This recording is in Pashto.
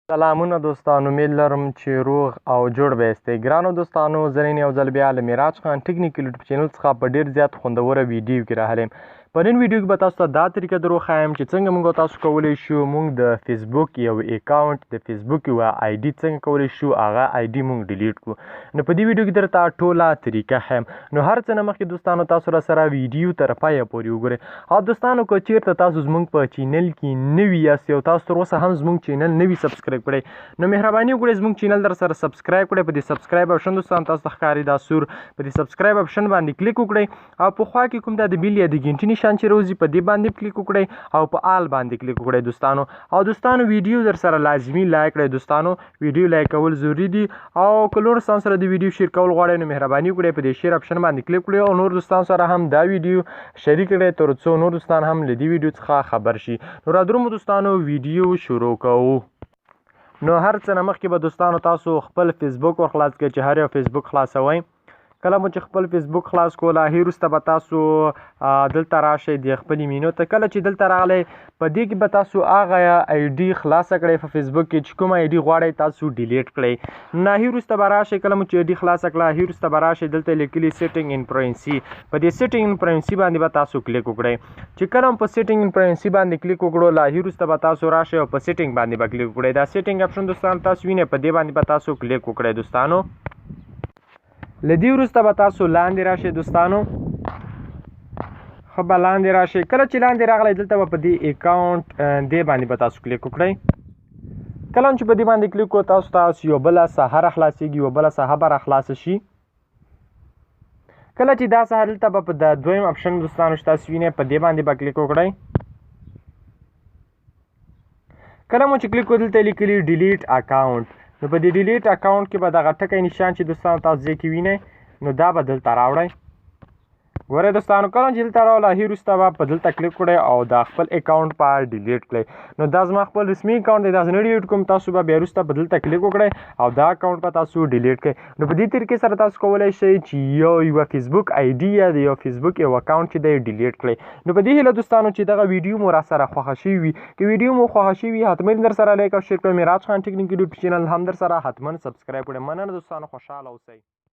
سلامونه دوستانو، امید لرم چې روغ او جوړ به یاستئ. ګرانو دوستانو، زه نن یو ځل بیا له معراج خان ټیکنیکل یوټیوب چینل څخه په ډېر زیات خوندوره ویډیو کې راغلی یم. په نن ویډیو کې به تاسو ته دا طریقه در وښایم چې څنګه موږ تاسو کولی شو موږ د فیسبوک یو اکاونټ د فیسبوک یوه آی ډي څنګه کولی شو هغه آی ډي موږ ډیلیټ کړو. نو په دې ویډیو کې درته ټوله طریقه ښیم. نو هر څه نه مخکې دوستانو تاسو راسره ویډیو تر پایه پورې وګورئ. او دوستانو که چیرته تاسو زموږ په چینل کې نوي یاست او تاسو تر اوسه هم زموږ چینل نوي سبسکرایب کړئ نو مهرباني وکړئ زموږ چینل در سره سبسکرایب کړئ. په دې سبسکرایب اپشن دوستانو تاسو ته ښکاري دا سور په دې سبسکرایب اپشن باندې کلیک وکړئ او په خوا کې کوم دا د بیل یا د ګنټې نشان چې راوځي په دې باندې کلیک وکړئ او په آل باندې کلیک وکړئ دوستانو. او دوستانو ویډیو در سره لازمي لایک کړئ دوستانو. ویډیو لایک کول ضروري دي او که نور دوستانو سره د ویډیو شیر کول غواړئ نو مهرباني وکړئ په دې شیر اپشن باندې کلیک کړئ او نور دوستانو سره هم دا ویډیو شریک کړئ تر څو نور دوستان هم له دې ویډیو څخه خبر شي. نو را درومو دوستانو ویډیو شروع کوو. نو هر څه نه مخکې به دوستانو تاسو خپل فیسبوک ور خلاص کړئ چې هر یو فیسبوک خلاصوئ. کله مو چې خپل فیسبوک خلاص کړو له هغې وروسته به تاسو دلته راشئ د خپلې مینو ته. کله چې دلته راغلی په دې کې به تاسو هغه آی ډي خلاصه کړئ په فیسبوک کې چې کوم آی ډي غواړئ تاسو ډیلیټ کړئ. نو هغې وروسته به راشئ کله مو چې آی ډي خلاصه کړه هغې وروسته به راشئ دلته لیکلي سیټینګ ان پرایونسي په دې سیټینګ ان پرایونسي باندې به تاسو کلیک وکړئ. چې کله هم په سیټینګ ان پرایونسي باندې کلیک وکړو له هغې وروسته به تاسو راشئ او په سیټینګ باندې به کلیک وکړئ. دا سیټینګ اپشن دوستانو تاسو وینئ په دې باندې به تاسو کلیک وکړئ دوستانو. له دې وروسته به تاسو لاندې راشئ دوستانو. ښه به لاندې راشئ. کله چې لاندې راغلی دلته به په دې اکاونټ دې باندې به تاسو کلیک وکړئ. کله چې په دې باندې کلیک وکړو تاسو ته یوه بله ساحه راخلاصېږي یوه بله ساحه به راخلاصه شي. کله چې دا ساحه دلته به په د دویم اپشن دوستانو چې تاسو وینئ په دې باندې به کلیک وکړئ. کله مو چې کلیک وکړو دلته لیکلي ډیلیټ اکاونټ نو په دې ډیلیټ اکاونټ کې به دغه ټکی نشان چې دوستانو تاسو ځای کې وینئ نو دا به دلته راوړئ. ګورئ دوستانو کله چې دلته راوړله هغې وروسته به په دلته کلیک وکړئ او دا خپل اکاونټ به ډیلیټ کړئ. نو دا زما خپل رسمي اکاونټ دی دا زه نه ډیلیټ کوم. تاسو به بیا وروسته په دلته کلیک وکړئ او دا اکاونټ به تاسو ډیلیټ کړئ. نو په دې طریقې سره تاسو کولی شئ چې یوه فیسبوک آی ډي یا د یو فیسبوک یو اکاونټ چې دی ډیلیټ کړئ. نو په دې هیله دوستانو چې دغه ویډیو مو راسره خوښه شوي وي که ویډیو مو خوښه شوي وي حتما در سره لایک او شیر کړئ. معراج خان ټیکنیکل یوټیوب چینل هم در سره حتما سبسکرایب کړئ. مننه دوستانو، خوشحاله اوسئ.